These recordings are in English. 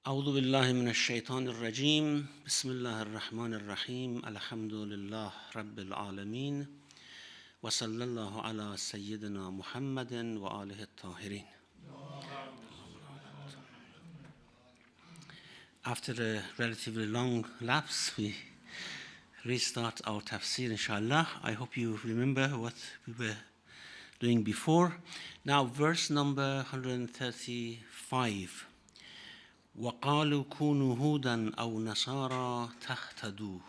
أعوذ بالله من الشيطان الرجيم بسم الله الرحمن الرحيم الحمد لله رب العالمين وصلى الله على سيدنا محمد وآله الطاهرين. After a relatively long lapse, we restart our tafsir, inshallah. I hope you remember what we were doing before. Now, verse number 135. وَقَالُوا كُونُوا هُودًا أَوْ نَصَارَى تَهْتَدُوا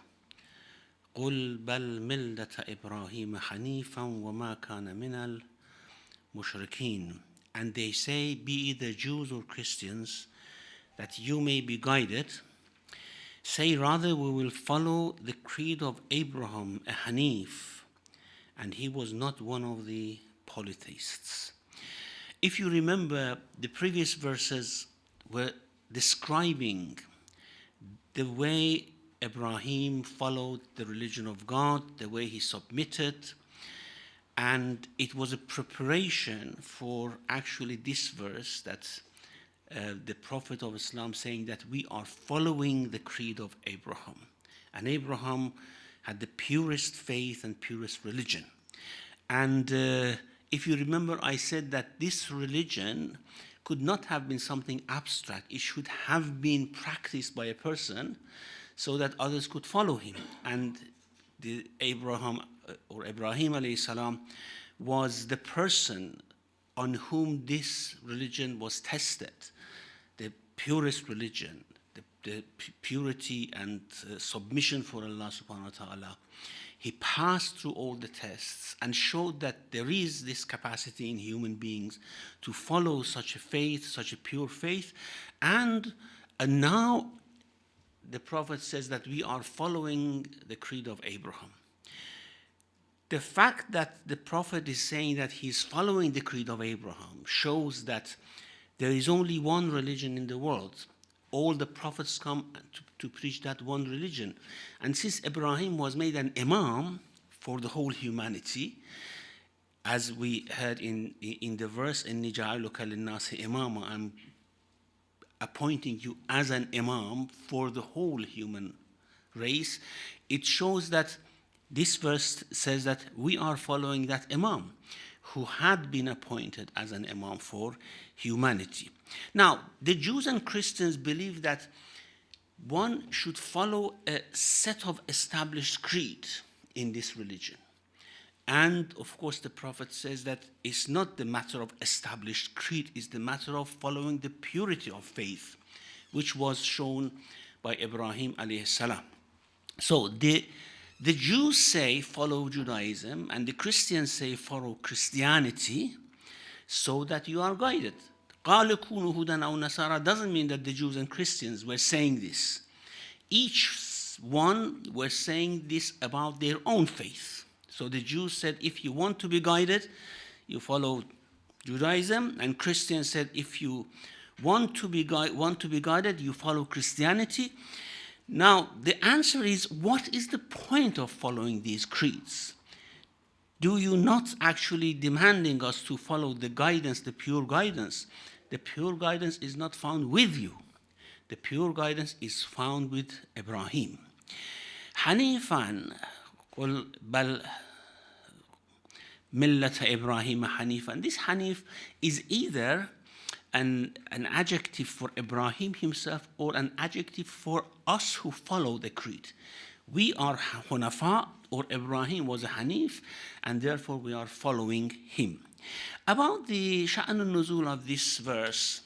قُلْ بَلْ مِلَّةَ إِبْرَاهِيمَ حَنِيفًا وَمَا كَانَ مِنَ الْمُشْرِكِينَ. And they say, be either Jews or Christians, that you may be guided. Say rather, we will follow the creed of Abraham, a Hanif, and he was not one of the polytheists. If you remember, the previous verses were describing the way Ibrahim followed the religion of God, the way he submitted, and it was a preparation for actually this verse that the Prophet of Islam saying that we are following the creed of Abraham. And Abraham had the purest faith and purest religion. And if you remember, I said that this religion could not have been something abstract. It should have been practiced by a person so that others could follow him. And Ibrahim alayhi salam was the person on whom this religion was tested, the purest religion, the purity and submission for Allah subhanahu wa ta'ala. He passed through all the tests and showed that there is this capacity in human beings to follow such a faith, such a pure faith. And now the Prophet says that we are following the creed of Abraham. The fact that the Prophet is saying that he's following the creed of Abraham shows that there is only one religion in the world. All the prophets come to preach that one religion. And since Ibrahim was made an imam for the whole humanity, as we heard in the verse, إِنِّي جَعَلُكَ لِلنَّاسِ إِمَامًا, I'm appointing you as an imam for the whole human race, it shows that this verse says that we are following that imam who had been appointed as an imam for humanity. Now, the Jews and Christians believe that one should follow a set of established creed in this religion. And of course, the Prophet says that it's not the matter of established creed, it's the matter of following the purity of faith, which was shown by Ibrahim alayhi salam. So the Jews say follow Judaism, and the Christians say follow Christianity, so that you are guided. قَالُوا كُونُوا هُودًا أَوْ نَصَارَى doesn't mean that the Jews and Christians were saying this. Each one were saying this about their own faith. So the Jews said, if you want to be guided, you follow Judaism, and Christians said, if you want to be guided, you follow Christianity. Now, the answer is, what is the point of following these creeds? Do you not actually demanding us to follow the guidance, the pure guidance? The pure guidance is not found with you. The pure guidance is found with Ibrahim. Hanifan, قُلْ بَلْ مِلَّةَ إِبْرَاهِيمَ حَنِيفًا. This Hanif is either an adjective for Ibrahim himself or an adjective for us who follow the creed. We are Hunafa, or Ibrahim was a Hanif, and therefore we are following him. About the Sha'n al-Nuzul of this verse,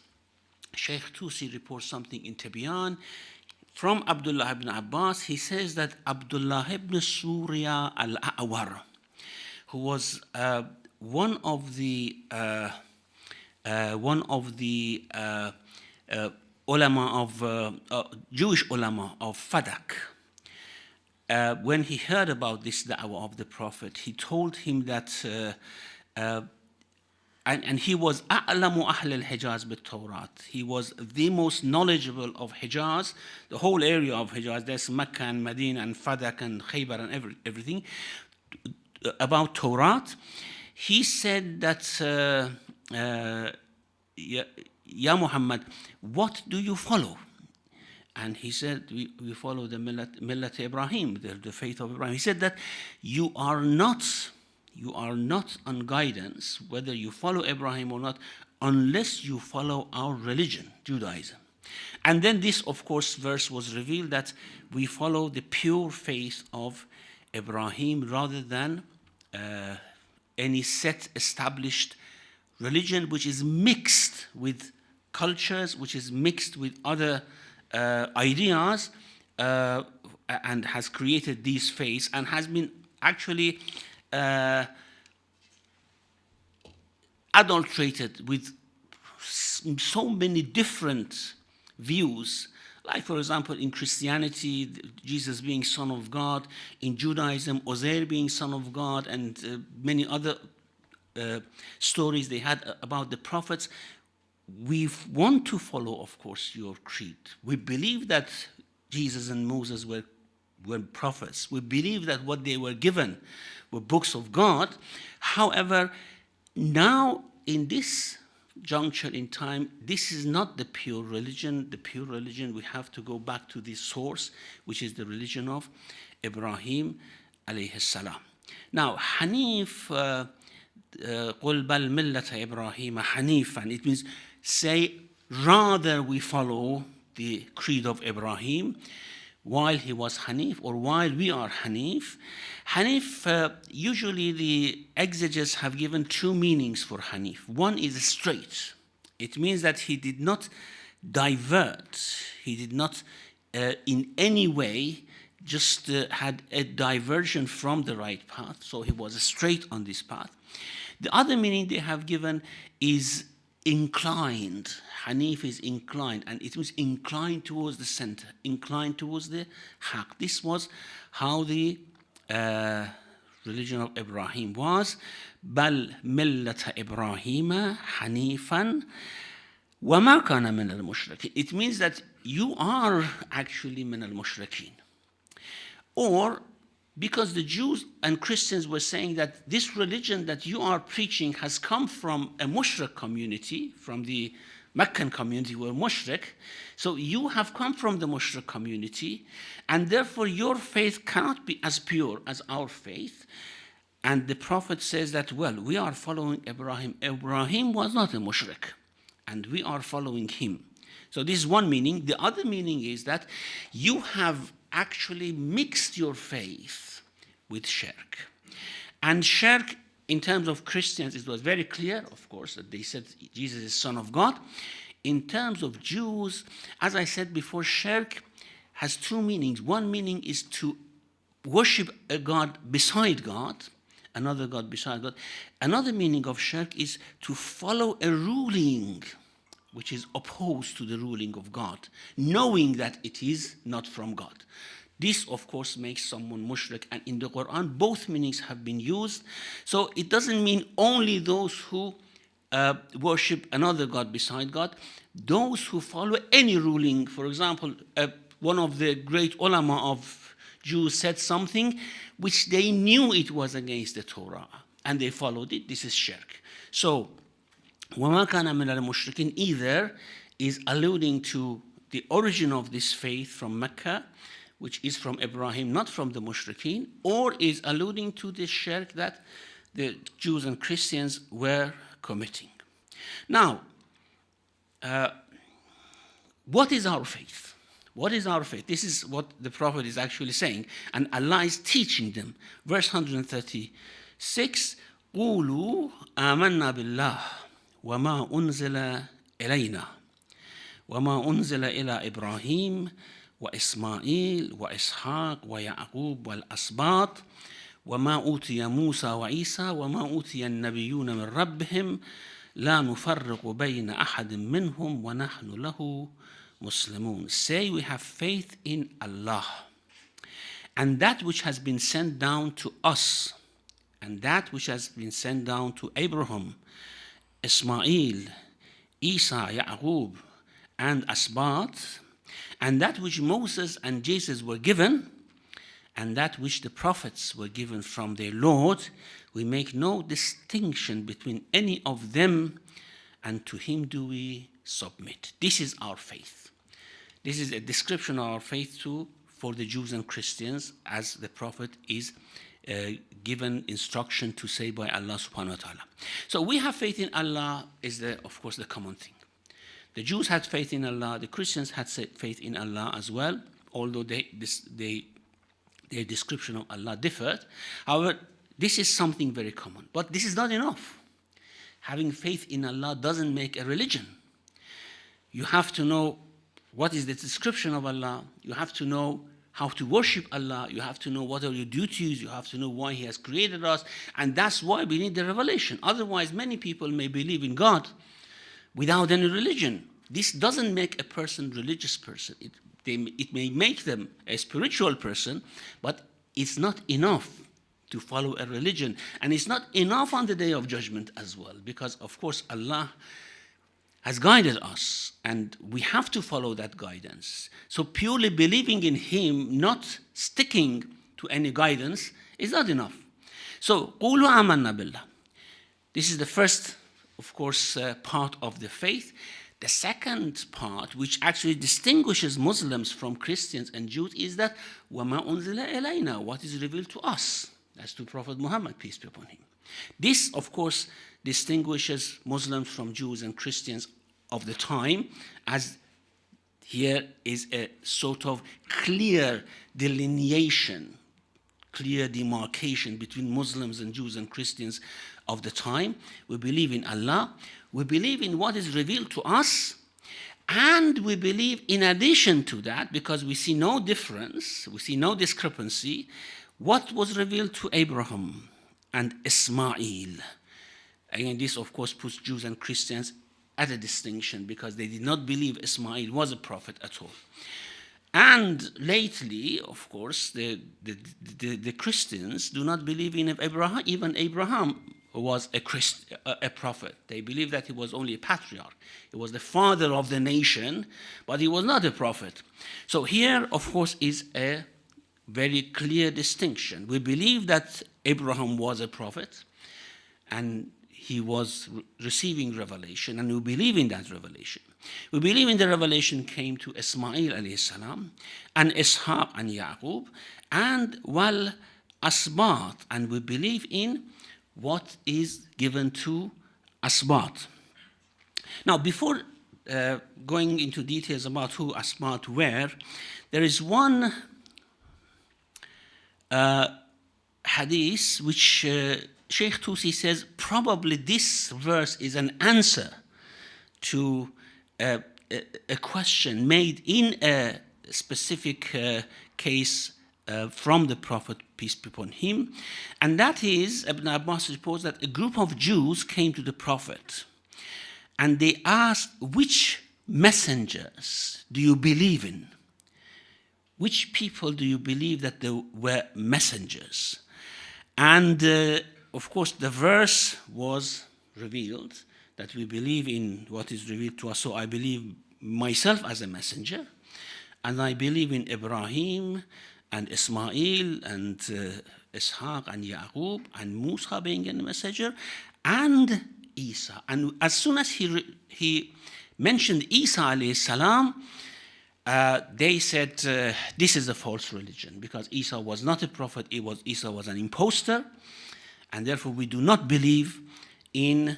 Shaykh Tusi reports something in Tibyan from Abdullah ibn Abbas. He says that Abdullah ibn Surya al-A'war, who was one of the ulama of Jewish ulama of Fadak, when he heard about this da'wah of the Prophet, he told him that, and he was أعلم أهل الحجاز بالتوراة. He was the most knowledgeable of Hijaz, the whole area of Hijaz. There's Mecca and Medina and Fadak and Khaybar and everything about Torah. He said that, Ya Muhammad, what do you follow? and he said, we follow the Millat Ibrahim, the faith of Ibrahim. He said that you are not on guidance, whether you follow Ibrahim or not, unless you follow our religion, Judaism. And then this, of course, verse was revealed that we follow the pure faith of Ibrahim rather than any set established religion which is mixed with cultures, which is mixed with other ideas, and has created these faiths and has been actually adulterated with so many different views. Like, for example, in Christianity, Jesus being Son of God; in Judaism, Uzair being Son of God, and many other stories they had about the prophets. We want to follow, of course, your creed. We believe that Jesus and Moses were prophets. We believe that what they were given were books of God. However, now in this juncture in time, this is not the pure religion. The pure religion, we have to go back to the source, which is the religion of Ibrahim alayhi salam. Now, Hanif, قُلْ بَلْ مِلَّةَ إِبْرَاهِيمَ حَنِيفًا, it means say, rather we follow the creed of Ibrahim while he was Hanif, or while we are Hanif. Hanif, usually the exegetes have given two meanings for Hanif. One is straight. It means that he did not divert, he did not in any way just had a diversion from the right path, so he was straight on this path. The other meaning they have given is inclined. Hanif is inclined, and it means inclined towards the center, inclined towards the haq. This was how the religion of Ibrahim was. بل ملة إبراهيم حنيفا وما كان من المشركين. It means that you are actually من المشركين. Or because the Jews and Christians were saying that this religion that you are preaching has come from a mushrik community, from the Meccan community who were mushrik, so you have come from the mushrik community, and therefore your faith cannot be as pure as our faith. And the Prophet says that, well, we are following Ibrahim. Ibrahim was not a mushrik, and we are following him. So this is one meaning. The other meaning is that you have actually mixed your faith with shirk. And shirk, in terms of Christians, it was very clear, of course, that they said Jesus is Son of God. In terms of Jews, as I said before, shirk has two meanings. One meaning is to worship a God beside God, another God beside God. Another meaning of shirk is to follow a ruling which is opposed to the ruling of God, knowing that it is not from God. This, of course, makes someone mushrik, and in the Qur'an, both meanings have been used. So it doesn't mean only those who worship another God beside God, those who follow any ruling. For example, one of the great ulama of Jews said something which they knew it was against the Torah, and they followed it. This is shirk. So, وَمَا كَانَ مِنَ الْمُشْرِكِينَ either is alluding to the origin of this faith from Mecca, which is from Ibrahim, not from the mushrikeen, or is alluding to the shirk that the Jews and Christians were committing. Now, what is our faith? What is our faith? This is what the Prophet is actually saying, and Allah is teaching them. Verse 136, قُولُوا آمَنَّا بِاللَّهِ وَمَا أُنزِلَ إِلَيْنَا وَمَا أُنزِلَ إِلَى إِبْرَاهِيمَ وإسماعيل وإسحاق ويعقوب والأسباط وما أوتي موسى وعيسى وما أوتي النبيون من ربهم لا نفرق بين أحد منهم ونحن له مسلمون. Say we have faith in Allah and that which has been sent down to us, and that which has been sent down to Abraham, Ismail, Isa, Yaqub, and Asbat, and that which Moses and Jesus were given, and that which the prophets were given from their Lord. We make no distinction between any of them, and to him do we submit. This is our faith. This is a description of our faith too for the Jews and Christians, as the Prophet is given instruction to say by Allah subhanahu wa ta'ala. So we have faith in Allah is, of course, the common thing. The Jews had faith in Allah, the Christians had faith in Allah as well, although their description of Allah differed. However, this is something very common. But this is not enough. Having faith in Allah doesn't make a religion. You have to know what is the description of Allah. You have to know how to worship Allah. You have to know what are your duties. You have to know why He has created us. And that's why we need the revelation. Otherwise, many people may believe in God without any religion. This doesn't make a person a religious person. It may make them a spiritual person, but it's not enough to follow a religion. And it's not enough on the Day of Judgment as well, because, of course, Allah has guided us, and we have to follow that guidance. So purely believing in Him, not sticking to any guidance, is not enough. So, قُولُوا آمَنَّا بِاللَّهِ. This is the first, of course, part of the faith. The second part, which actually distinguishes Muslims from Christians and Jews, is that وَمَا أُنزِلَ إِلَيْنَا, what is revealed to us. That's to Prophet Muhammad, peace be upon him. This, of course, distinguishes Muslims from Jews and Christians of the time, as here is a sort of clear delineation, clear demarcation between Muslims and Jews and Christians of the time. We believe in Allah, we believe in what is revealed to us, and we believe in addition to that, because we see no difference, we see no discrepancy, what was revealed to Abraham and Ismail. Again, this of course puts Jews and Christians at a distinction, because they did not believe Ismail was a prophet at all. And lately, of course, the Christians do not believe in Abraham. Even Abraham was a prophet. They believe that he was only a patriarch. He was the father of the nation, but he was not a prophet. So here, of course, is a very clear distinction. We believe that Abraham was a prophet, and he was receiving revelation, and we believe in that revelation. We believe in the revelation came to Ismail alayhi salam, and Ishaq and Yaqub, and wal asbat, and we believe in what is given to asbat. Now, before going into details about who asbat were, there is one hadith which Sheikh Tusi says probably this verse is an answer to a question made in a specific case from the Prophet, peace be upon him. And that is, Ibn Abbas reports that a group of Jews came to the Prophet and they asked, which messengers do you believe in? Which people do you believe that they were messengers? And of course, the verse was revealed that we believe in what is revealed to us. So I believe myself as a messenger, and I believe in Ibrahim and Ismail and Ishaq and Yaqub and Musa being a messenger, and Isa. And as soon as he mentioned Isa alayhi salam, they said this is a false religion, because Isa was not a prophet. Isa was an impostor, and therefore we do not believe in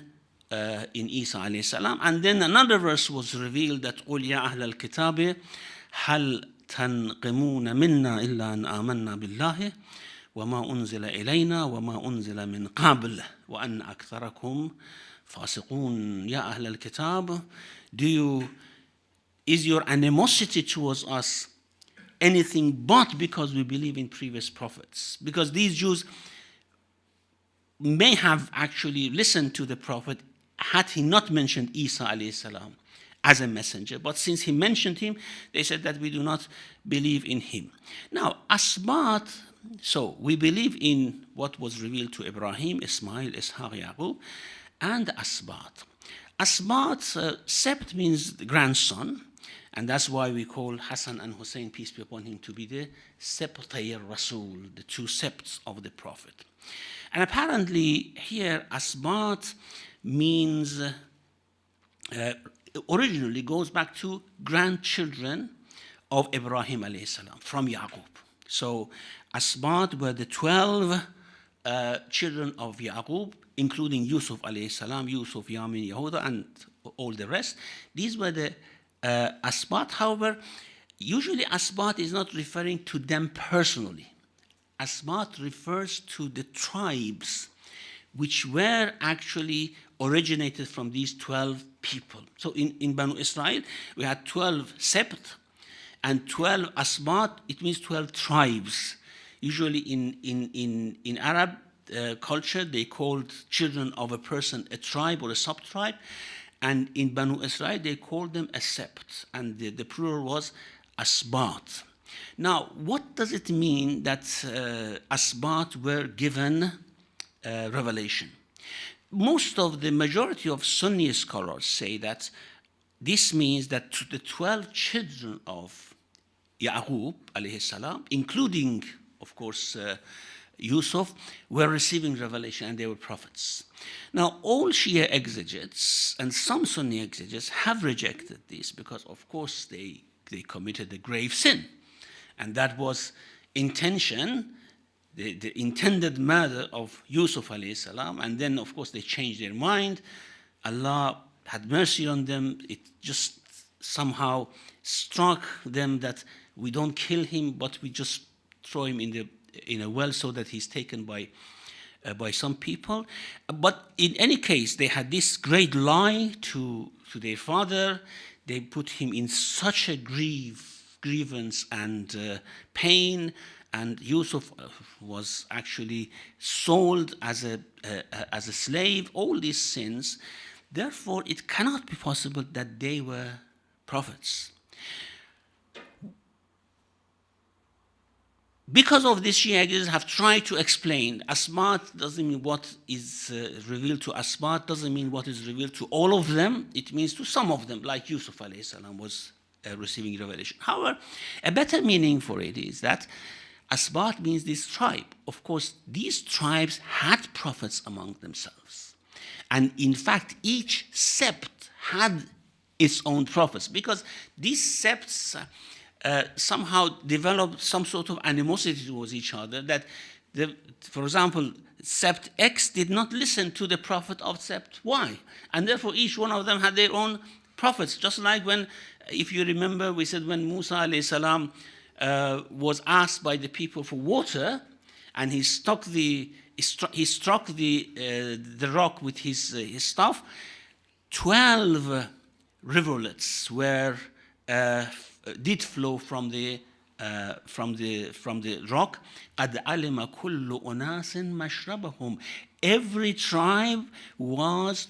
Isa alayhi salam. And then another verse was revealed that قُلْ يَا أَهْلَ الْكِتَابِ هَلْ تَنْقِمُونَ مِنَّا إِلَّا أَنْ آمَنَّا بِاللَّهِ وَمَا أُنزِلَ إِلَيْنَا وَمَا أُنزِلَ مِنْ قَبْلِ وَأَنَّ أَكْثَرَكُمْ فَاسِقُونَ يَا أَهْلَ الْكِتَابِ Is your animosity towards us anything but because we believe in previous prophets? Because these Jews may have actually listened to the Prophet had he not mentioned Isa alayhi salam as a messenger. But since he mentioned him, they said that we do not believe in him. Now, Asbat, so we believe in what was revealed to Ibrahim, Ismail, Ishaq, Yaqub, and Asbat. Asbat, sept means the grandson, and that's why we call Hassan and Hussein, peace be upon him, to be the Septay Rasul, the two septs of the Prophet. And apparently here, Asbat means, originally goes back to grandchildren of Ibrahim alayhi salam, from Yaqub. So Asbat were the 12 children of Yaqub, including Yusuf alayhi salam, Yusuf, Yamin, Yehuda, and all the rest. These were the Asbat. However, usually Asbat is not referring to them personally. Asbat refers to the tribes which were actually originated from these 12 people. So in Banu Israel, we had 12 sept and 12 Asbat. It means 12 tribes. Usually in Arab culture, they called children of a person a tribe or a sub-tribe. And in Banu Israel, they called them a sept. And the plural was Asbat. Now, what does it mean that Asbat were given revelation? Most of the majority of Sunni scholars say that this means that the 12 children of Yaqub alayhi salam, including, of course, Yusuf, were receiving revelation and they were prophets. Now, all Shia exegetes and some Sunni exegetes have rejected this because, of course, they committed a grave sin. And that was intention, the intended murder of Yusuf alayhi salam. And then, of course, they changed their mind. Allah had mercy on them. It just somehow struck them that we don't kill him, but we just throw him in a well so that he's taken by some people. But in any case, they had this great lie to their father. They put him in such a grievance and pain, and Yusuf was actually sold as a slave. All these sins. Therefore, it cannot be possible that they were prophets. Because of this, Shia have tried to explain Asbat doesn't mean what is revealed to Asbat, doesn't mean what is revealed to all of them. It means to some of them, like Yusuf alayhi salam was receiving revelation. However, a better meaning for it is that Asbat means this tribe. Of course, these tribes had prophets among themselves. And in fact, each sept had its own prophets, because these septs somehow developed some sort of animosity towards each other. That, for example, sept X did not listen to the prophet of sept Y, and therefore each one of them had their own prophets. Just like when, if you remember, we said when Musa alayhi salam was asked by the people for water, and he struck the rock with his staff. 12 rivulets did flow from the rock. قَدْ عَلِمَ كُلُّ أُنَاسٍ مَشْرَبَهُمْ. Every tribe was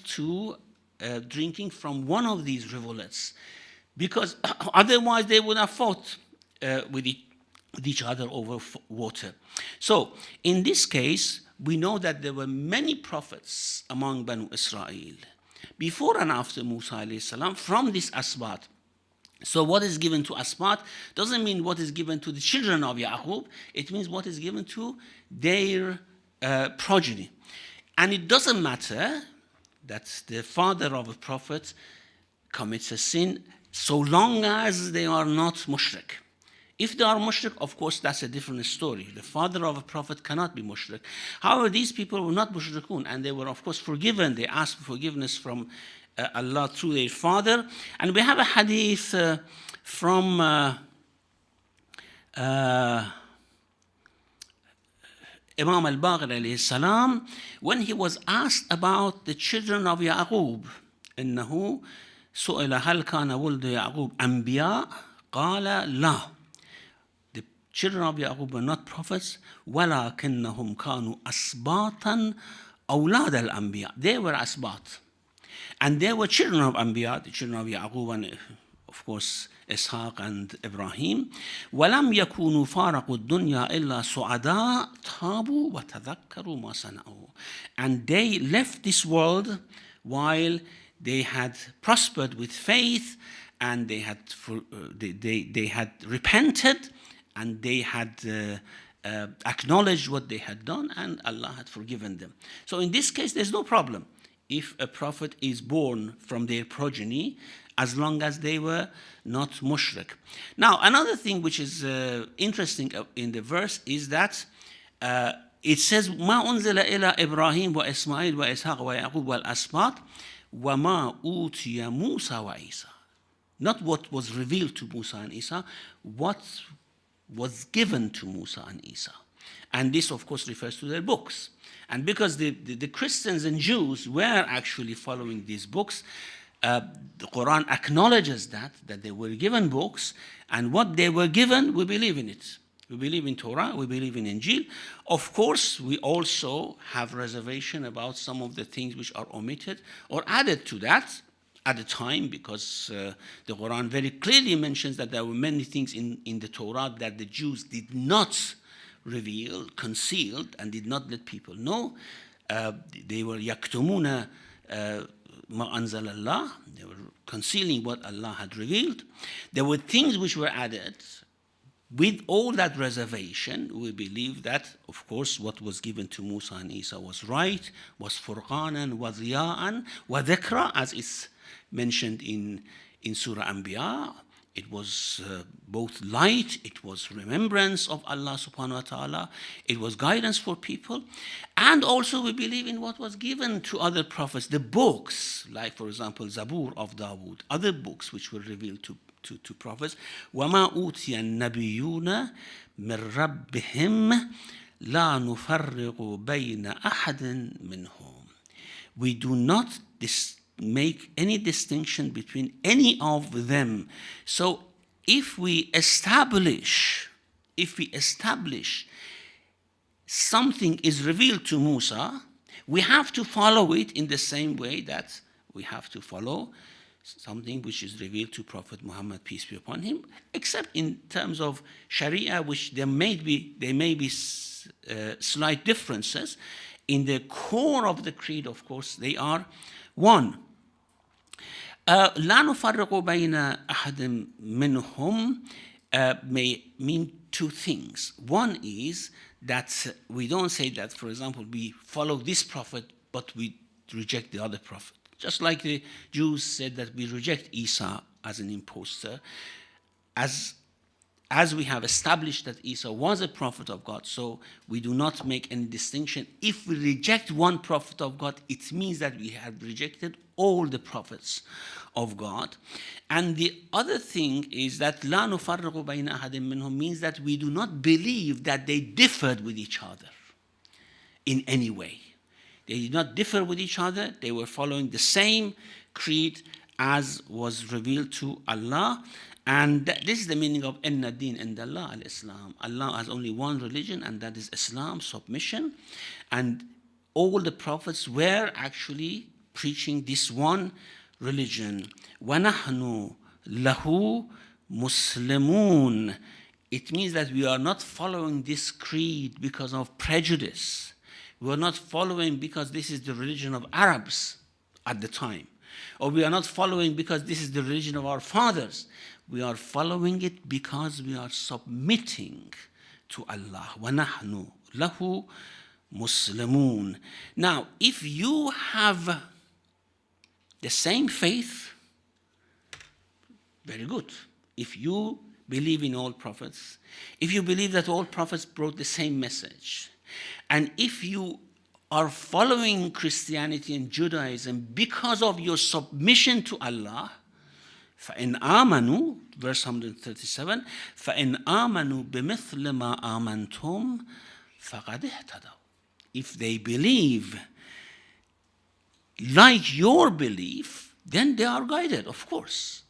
drinking from one of these rivulets, because otherwise they would have fought with each other over water. So in this case, we know that there were many prophets among Banu Israel before and after Musa alayhi salam from this Asbat. So what is given to Asbat doesn't mean what is given to the children of Yaqub. It means what is given to their progeny. And it doesn't matter that the father of a prophet commits a sin so long as they are not mushrik. If they are mushrik, of course, that's a different story. The father of a prophet cannot be mushrik. However, these people were not mushrikun, and they were, of course, forgiven. They asked for forgiveness from Allah through their father. And we have a hadith from Imam al-Baqir alayhi salam, when he was asked about the children of Yaqub. إنه سئل هل كان ولد يعقوب أنبياء قال لا. The children of Yaqub were not prophets. ولكنهم كانوا أسباطا أولاد الأنبياء. They were asbat. And they were children of Anbiya, the children of Yaqub and, of course, Ishaq and Ibrahim. وَلَمْ يَكُونُوا فَارَقُوا الدُّنْيَا إِلَّا سُعَدَاء تَابُوا وَتَذَكَّرُوا مَا صَنَعُوا. And they left this world while they had prospered with faith, and they had repented, and they had acknowledged what they had done, and Allah had forgiven them. So in this case, there's no problem. if a prophet is born from their progeny, as long as they were not mushrik. Now, another thing which is interesting in the verse is that it says, ما أنزل إلى إبراهيم وإسماعيل وإسحاق ويعقوب والأسباط وما أوتي موسى وعيسى. Not what was revealed to Musa and Isa, what was given to Musa and Isa. And this, of course, refers to their books. And because the Christians and Jews were actually following these books, the Qur'an acknowledges that they were given books, and what they were given, we believe in it. We believe in Torah, we believe in Injil. Of course, we also have reservation about some of the things which are omitted or added to that at the time, because the Quran very clearly mentions that there were many things in the Torah that the Jews did not reveal, concealed, and did not let people know. They were yaktumuna ma anzal Allah. They were concealing what Allah had revealed. There were things which were added. With all that reservation, we believe that, of course, what was given to Musa and Isa was right, was furqanan, was diya'an, wa dhikra, as is mentioned in Surah Anbiya. It was both light, it was remembrance of Allah subhanahu wa ta'ala, it was guidance for people, and also we believe in what was given to other prophets, the books, like for example Zabur of Dawood, other books which were revealed to prophets. وَمَا أُوتِيَ النَّبِيُّونَ مِنْ رَبِّهِمْ لَا نُفَرِّقُ بَيْنَ أَحَدٍ مِّنْهُمْ. We do not make any distinction between any of them. So if we establish something is revealed to Musa, we have to follow it in the same way that we have to follow something which is revealed to Prophet Muhammad, peace be upon him, except in terms of Sharia, which there may be slight differences. In the core of the creed, of course, they are one. لا نفرق بين أحد منهم may mean two things. One is that we don't say that, for example, we follow this prophet, but we reject the other prophet. Just like the Jews said that we reject Isa as an impostor, as we have established that Isa was a prophet of God, so we do not make any distinction. If we reject one prophet of God, it means that we have rejected all the prophets of God. And the other thing is that لا نفرق بين أحد منهم means that we do not believe that they differed with each other in any way. They did not differ with each other. They were following the same creed as was revealed to Allah. And this is the meaning of Inna Deen Inda Allah al-Islam. Allah has only one religion, and that is Islam, submission. And all the prophets were actually preaching this one religion. وَنَحْنُ لَهُ مُسْلِمُونَ. It means that we are not following this creed because of prejudice. We are not following because this is the religion of Arabs at the time. Or we are not following because this is the religion of our fathers. We are following it because we are submitting to Allah. وَنَحْنُ لَهُ مُسْلِمُونَ. Now, if you have the same faith, very good. If you believe in all prophets, if you believe that all prophets brought the same message, and if you are following Christianity and Judaism because of your submission to Allah, فَإِنْ آمَنُوا, verse 137, فَإِنْ آمَنُوا بِمِثْلِ مَا آمَنْتُمْ فَقَدْ اهْتَدَوْا. If they believe like your belief, then they are guided, of course.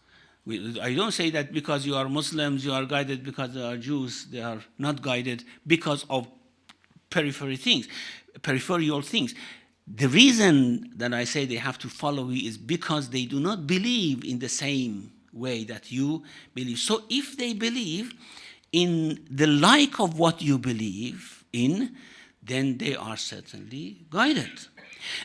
I don't say that because you are Muslims, you are guided, because they are Jews, they are not guided because of peripheral things. The reason that I say they have to follow you is because they do not believe in the same way that you believe. So if they believe in the like of what you believe in, then they are certainly guided.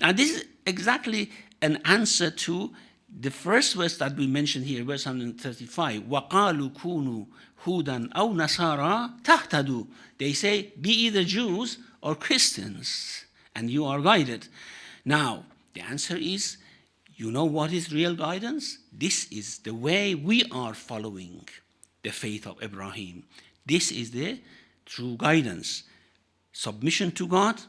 Now this is exactly an answer to the first verse that we mentioned here, verse 135. وَقَالُوا كُونُوا هُودًا أَوْ نَصَارَى تَهْتَدُوا. They say, be either Jews or Christians, and you are guided. Now, The answer is, you know what is real guidance? This is the way we are following the faith of Ibrahim. This is the true guidance. Submission to God,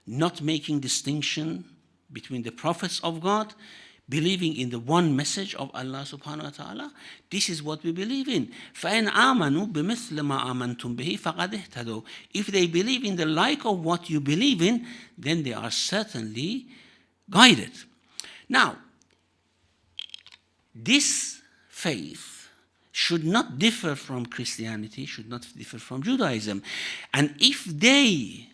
not making distinction between the prophets of God, believing in the one message of Allah subhanahu wa ta'ala. This is what we believe in. فَإِنْ آمَنُوا بِمِثْلِ مَا آمَنْتُمْ بِهِ فَقَدْ اهْتَدَوْا. If they believe in the like of what you believe in, then they are certainly guided. Now, this faith should not differ from Christianity, should not differ from Judaism. And if they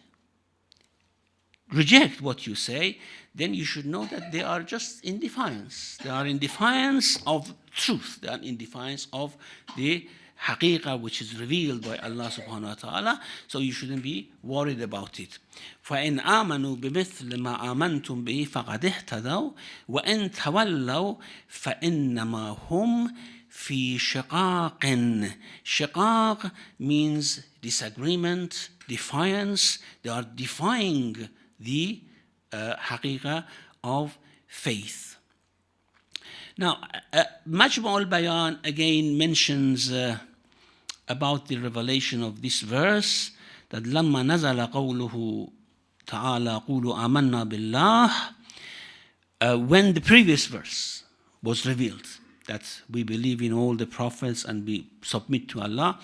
reject what you say, then you should know that they are just in defiance. They are in defiance of truth. They are in defiance of the haqiqah which is revealed by Allah subhanahu wa ta'ala. So you shouldn't be worried about it. فَإِنْ آمَنُوا بِمِثْلِ مَا آمَنْتُمْ بِهِ فَقَدْ اهْتَدَوْا وَإِنْ تَوَلَّوْا فَإِنَّمَا هُمْ فِي شِقَاقٍ. Shiqaq means disagreement, defiance. They are defying the haqiqah of faith. Now, Majmu' al-Bayan again mentions about the revelation of this verse, that لما نزل قوله تعالى قولوا آمنا بالله, when the previous verse was revealed, that we believe in all the prophets and we submit to Allah,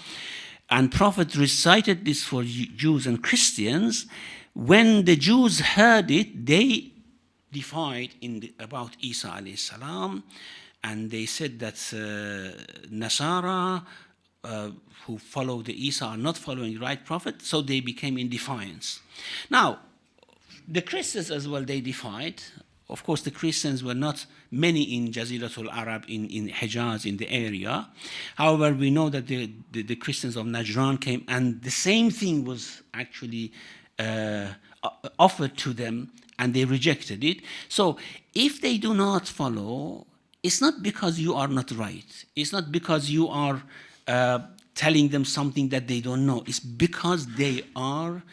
and Prophet recited this for Jews and Christians. When the Jews heard it, they defied about Isa alayhi salam, and they said that Nasara who follow the Isa are not following the right prophet, so they became in defiance. Now, the Christians as well, they defied. Of course, the Christians were not many in Jaziratul Arab, in Hijaz, in the area. However, we know that the Christians of Najran came, and the same thing was actually offered to them, and they rejected it. So if they do not follow, it's not because you are not right. It's not because you are telling them something that they don't know. It's because they are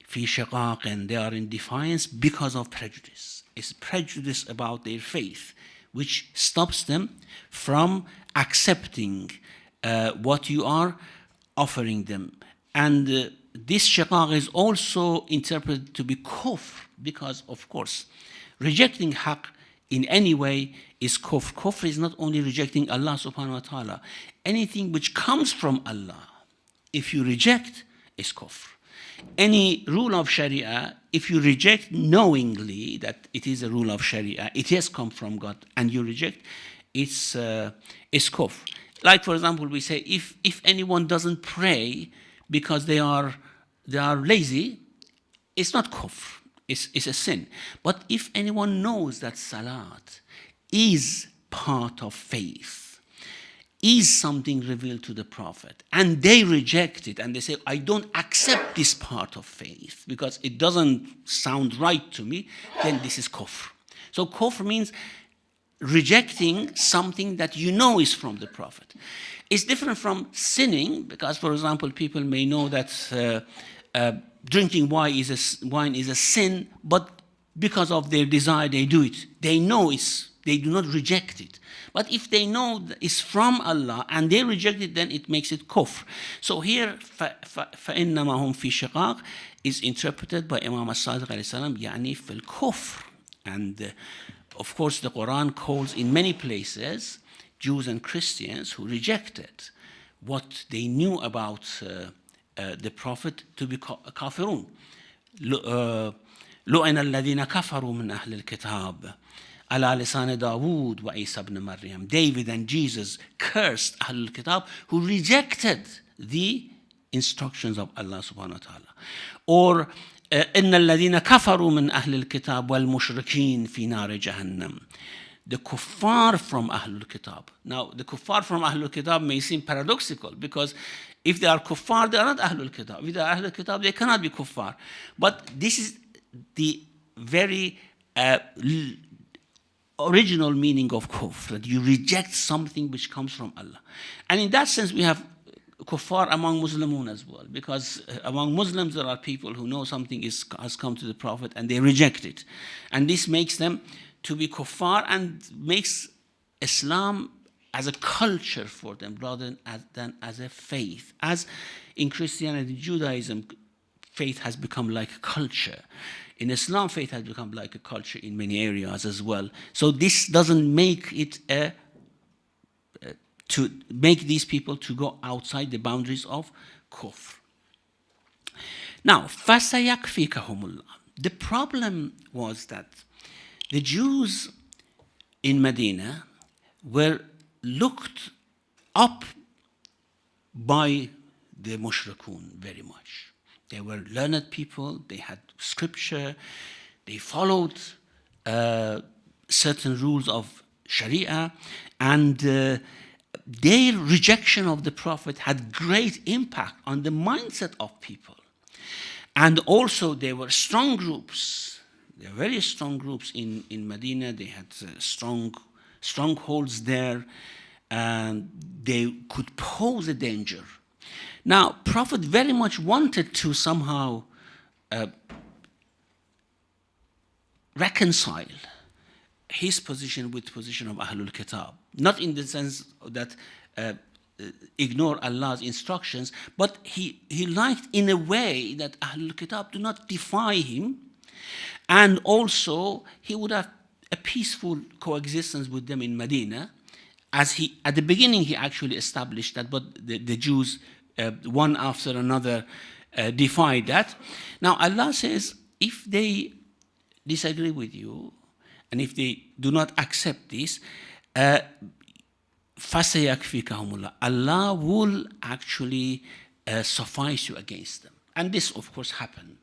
fi shiqaq, and they are in defiance because of prejudice. It's prejudice about their faith, which stops them from accepting what you are offering them. And this shiqaq is also interpreted to be kufr, because, of course, rejecting haqq in any way is kufr. Kufr is not only rejecting Allah subhanahu wa ta'ala. Anything which comes from Allah, if you reject, is kufr. Any rule of Sharia, if you reject knowingly that it is a rule of Sharia, it has come from God, and you reject, it's kufr. Like, for example, we say if anyone doesn't pray because they are lazy, it's not kufr, it's a sin. But if anyone knows that salat is part of faith, is something revealed to the Prophet, and they reject it, and they say, I don't accept this part of faith because it doesn't sound right to me, then this is kufr. So kufr means rejecting something that you know is from the Prophet. It's different from sinning, because, for example, people may know that drinking wine is a sin, but because of their desire they do it. They know they do not reject it. But if they know it's from Allah and they reject it, then it makes it kufr. So here, فَإِنَّمَا هُمْ فِي شِقَاقٍ is interpreted by Imam as-Sadiq alayhi salam, يعني في الكفر. And of course, the Qur'an calls in many places Jews and Christians who rejected what they knew about the Prophet to be kafirun. لُعِنَ الَّذِينَ كَفَرُوا مِنْ أَهْلِ الْكِتَابِ عَلَى لِسَانِ دَاوُودَ وَعِيسَى بْنِ مَرْيَمَ. David and Jesus cursed Ahlul Kitab who rejected the instructions of Allah subhanahu wa ta'ala. Or إِنَّ الَّذِينَ كَفَرُوا مِنْ أَهْلِ الْكِتَابِ وَالْمُشْرِكِينَ فِي نَارِ جَهَنَّمَ. The kuffar from Ahlul Kitab. Now, the kuffar from Ahlul Kitab may seem paradoxical, because if they are kuffar, they are not Ahlul Kitab. If they are Ahlul Kitab, they cannot be kuffar. But this is the very original meaning of kufr, that you reject something which comes from Allah. And in that sense, we have kuffar among Muslimun as well, because among Muslims there are people who know something has come to the Prophet and they reject it. And this makes them to be kuffar and makes Islam as a culture for them rather than as a faith. As in Christianity, Judaism, faith has become like a culture. In Islam, faith has become like a culture in many areas as well. So this doesn't make it to make these people to go outside the boundaries of kufr. Now, فَسَيَكْفِيكَهُمُ اللَّهُ. The problem was that the Jews in Medina were looked up by the mushrikun very much. They were learned people, they had scripture, they followed certain rules of Sharia, and their rejection of the Prophet had great impact on the mindset of people. And also there were strong groups, there were very strong groups in Medina, they had strongholds there, and they could pose a danger. Now, Prophet very much wanted to somehow reconcile his position with the position of Ahlul Kitab. Not in the sense that ignore Allah's instructions, but he liked in a way that Ahlul Kitab do not defy him, and also he would have a peaceful coexistence with them in Medina, as he, at the beginning he actually established that, but the Jews one after another defied that. Now Allah says, if they disagree with you, and if they do not accept this, فَسَيَكْفِيكَهُمُ اللَّهُ. Allah will actually suffice you against them. And this, of course, happened.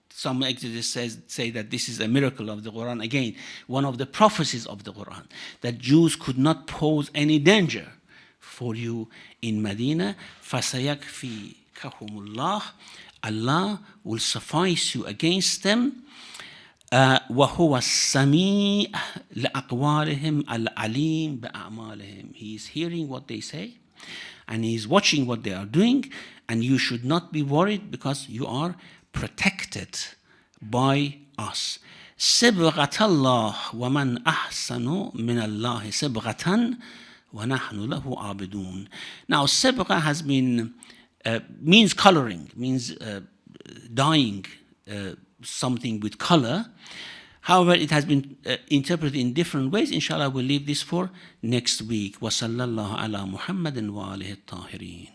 Some exegists say that this is a miracle of the Qur'an. Again, one of the prophecies of the Qur'an, that Jews could not pose any danger for you in Medina. فَسَيَكْفِيكَهُمُ اللَّهُ. Allah will suffice you against them. وَهُوَ السَّمِيعُ لِأَقْوَالِهِمْ الْعَلِيمُ بِأَعْمَالِهِمْ. He is hearing what they say, and he is watching what they are doing, and you should not be worried because you are protected by us. صِبْغَةَ اللَّهِ وَمَنْ أَحْسَنُ مِنَ اللَّهِ صِبْغَةً وَنَحْنُ لَهُ عَابِدُونَ. Now, صِبْغَة has been, means coloring, means dyeing something with color. However, it has been interpreted in different ways. Inshallah, we'll leave this for next week. وَصَلَّى اللَّهُ عَلَى مُحَمَّدٍ وَآلِهِ الطَّاهِرِينَ.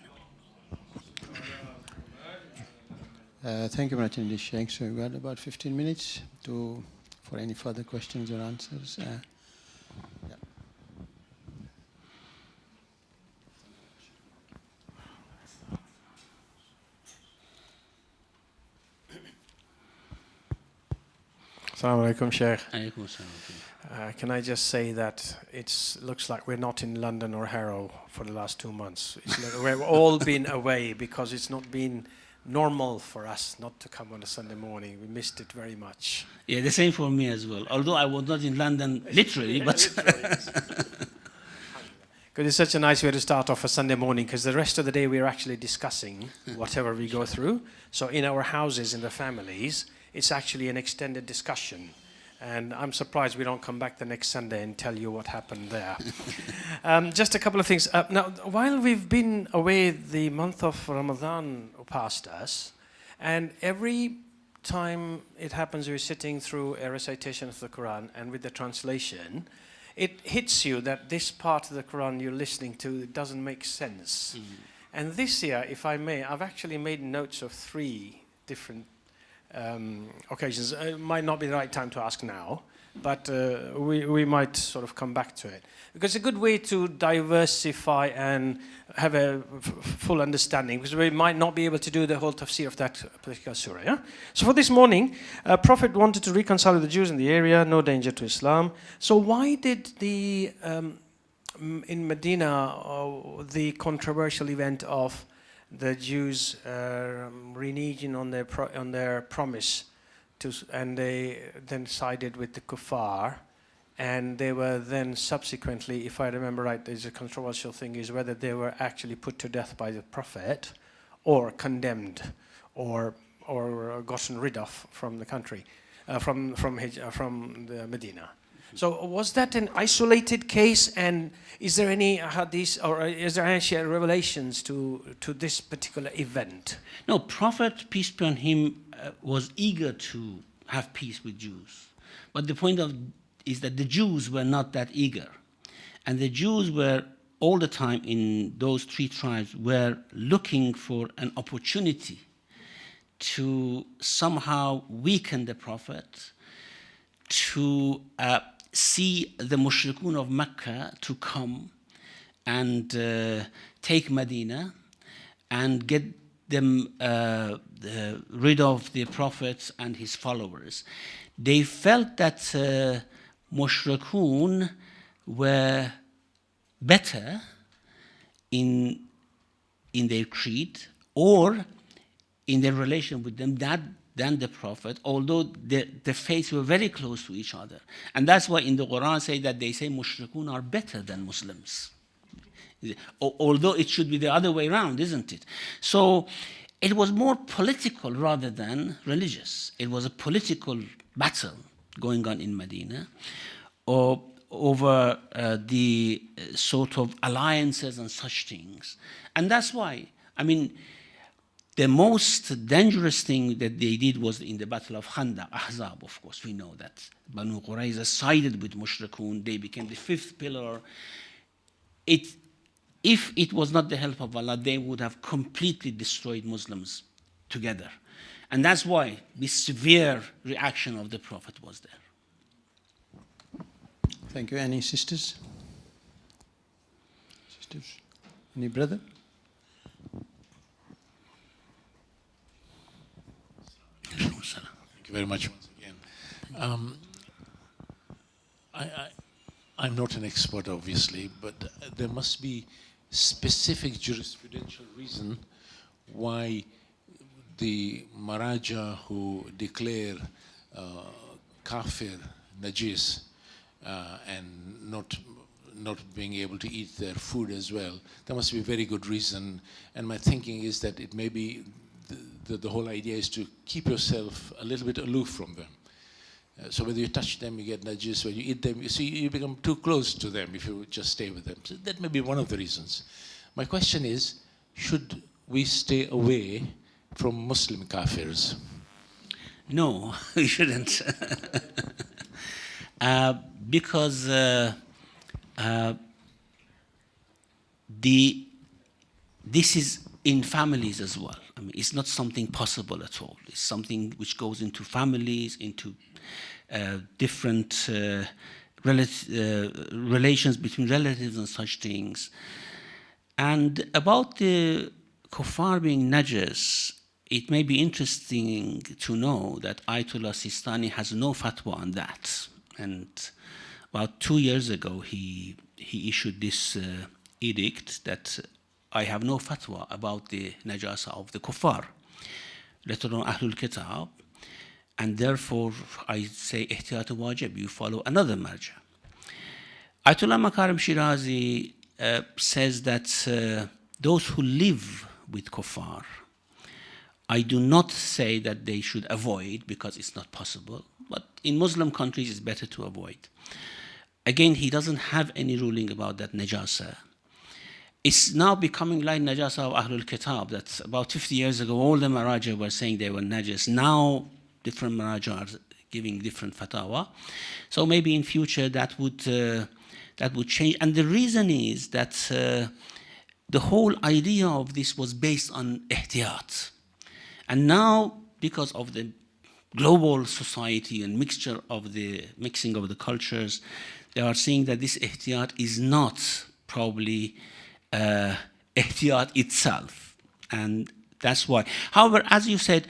Thank you very much indeed, Shaykh. So we got about 15 minutes for any further questions or answers. Yeah. Assalamu alaikum, Shaykh. Alaykum assalam. Can I just say that it looks like we're not in London or Harrow for the last 2 months. We've all been away because it's not been normal for us not to come on a Sunday morning. We missed it very much. Yeah, the same for me as well. Although I was not in London literally, but Because it's such a nice way to start off a Sunday morning, because the rest of the day we're actually discussing whatever we go through. So in our houses, in the families, it's actually an extended discussion. And I'm surprised we don't come back the next Sunday and tell you what happened there. Just a couple of things. Now, while we've been away, the month of Ramadan passed us, and every time it happens we're sitting through a recitation of the Qur'an, and with the translation, it hits you that this part of the Qur'an you're listening to doesn't make sense. And this year, if I may, I've actually made notes of 3 different occasions. It might not be the right time to ask now, but we might sort of come back to it. Because it's a good way to diversify and have a full understanding, because we might not be able to do the whole tafsir of that particular surah. Yeah? So for this morning, Prophet wanted to reconcile the Jews in the area, no danger to Islam. So why did in Medina, the controversial event of the Jews reneging on their promise, and they then sided with the kuffar, and they were then subsequently, if I remember right, there's a controversial thing, is whether they were actually put to death by the Prophet or condemned or gotten rid of from the country, from the Medina. So was that an isolated case, and is there any hadith or is there any revelations to this particular event? No, Prophet, peace be on him, was eager to have peace with Jews. But the point is that the Jews were not that eager. And the Jews were all the time in those three tribes were looking for an opportunity to somehow weaken the Prophet, to see the mushrikun of Mecca to come and take Medina and get them rid of the Prophet and his followers. They felt that mushrikun were better in their creed or in their relation with them than the Prophet, although the faiths were very close to each other. And that's why in the Qur'an they say mushrikun are better than Muslims. Although it should be the other way around, isn't it? So it was more political rather than religious. It was a political battle going on in Medina over the sort of alliances and such things. And that's why, I mean, the most dangerous thing that they did was in the Battle of Khandaq, Ahzab, of course, we know that. Banu Qurayza sided with Mushrikun, they became the fifth pillar. If it was not the help of Allah, they would have completely destroyed Muslims together. And that's why this severe reaction of the Prophet was there. Thank you. Any sisters? Sisters? Any brother? Thank you very much once again. I'm not an expert, obviously, but there must be specific jurisprudential reason why the Maraja who declare kafir, najis, and not being able to eat their food as well, there must be a very good reason. And my thinking is that it may be the whole idea is to keep yourself a little bit aloof from them. So whether you touch them, you get najis. When you eat them, you become too close to them if you just stay with them. So that may be one of the reasons. My question is, should we stay away from Muslim kafirs? No, we shouldn't. Because this is in families as well. I mean, it's not something possible at all. It's something which goes into families, into different relations between relatives and such things. And about the kuffar being najas, it may be interesting to know that Ayatollah Sistani has no fatwa on that. And about 2 years ago, he issued this edict that I have no fatwa about the najasa of the kuffar, let alone Ahlul Kitab, and therefore I say ihtiyat wajib, you follow another marja. Ayatollah Makarim Shirazi says that those who live with kuffar, I do not say that they should avoid because it's not possible, but in Muslim countries it's better to avoid. Again, he doesn't have any ruling about that najasa. It's now becoming like najasa of Ahlul Kitab, that about 50 years ago all the Maraja were saying they were najas. Now different Maraja are giving different fatwa. So maybe in future that would change. And the reason is that the whole idea of this was based on ihtiyat. And now, because of the global society and mixing of the cultures, they are seeing that this ihtiyat is not probably ihtiyat itself. And that's why. However, as you said,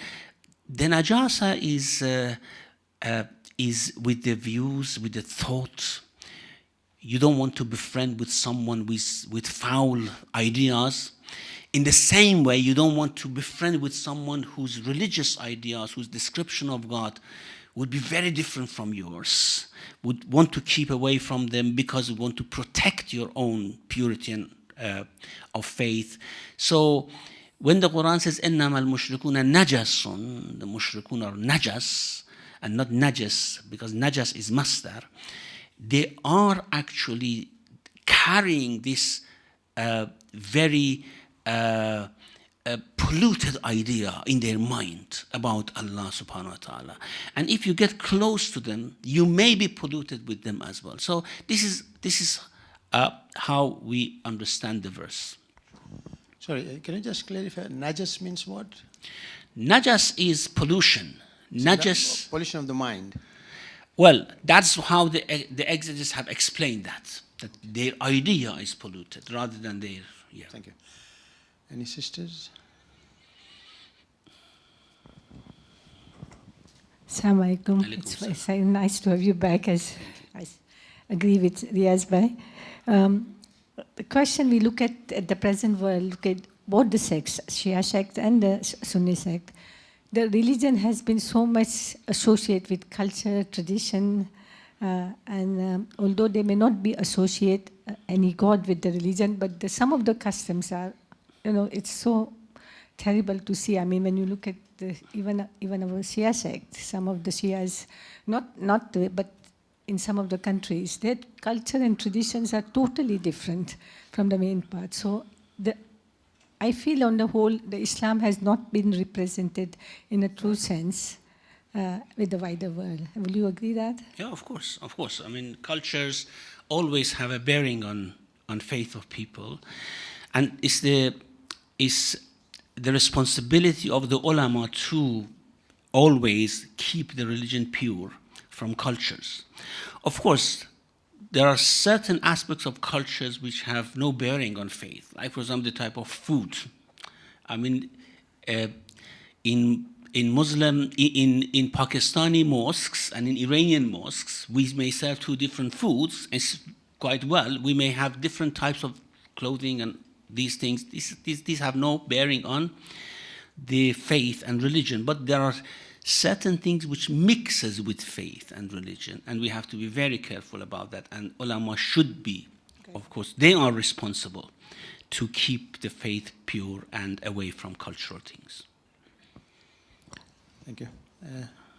the najasa is with the views, with the thought. You don't want to befriend with someone with foul ideas. In the same way, you don't want to befriend with someone whose religious ideas, whose description of God would be very different from yours, would want to keep away from them because you want to protect your own purity and, of faith. So when the Quran says إِنَّمَا الْمُشْرِكُونَ نَجَسٌ, the mushrikun are najas and not najas, because najas is masdar, they are actually carrying this very polluted idea in their mind about Allah subhanahu wa ta'ala. And if you get close to them, you may be polluted with them as well. So this is how we understand the verse. Sorry, can you just clarify? Najas means what? Najas is pollution. Najas, pollution of the mind. well, that's how the exegetes have explained that their idea is polluted rather than their, yeah. Thank you. Any sisters? Assalamu alaikum. It's very nice to have you back, as I agree with Riaz Bhai. The question we look at the present world, look at both the sects, Shia sect and the Sunni sect. The religion has been so much associated with culture, tradition, and although they may not be associate any god with the religion, but some of the customs are, it's so terrible to see. I mean, when you look at even our Shia sect, some of the Shias, but in some of the countries, their culture and traditions are totally different from the main part. So I feel on the whole, the Islam has not been represented in a true sense with the wider world. Will you agree that? Yeah, of course, of course. I mean, cultures always have a bearing on faith of people, and it's the responsibility of the ulama to always keep the religion pure from cultures. Of course, there are certain aspects of cultures which have no bearing on faith, like, for example, the type of food. I mean, in Pakistani mosques and in Iranian mosques, we may serve two different foods, and quite well, we may have different types of clothing and these things. These have no bearing on the faith and religion, but there are certain things which mixes with faith and religion, and we have to be very careful about that. And ulama should be, of course, they are responsible to keep the faith pure and away from cultural things. Thank you.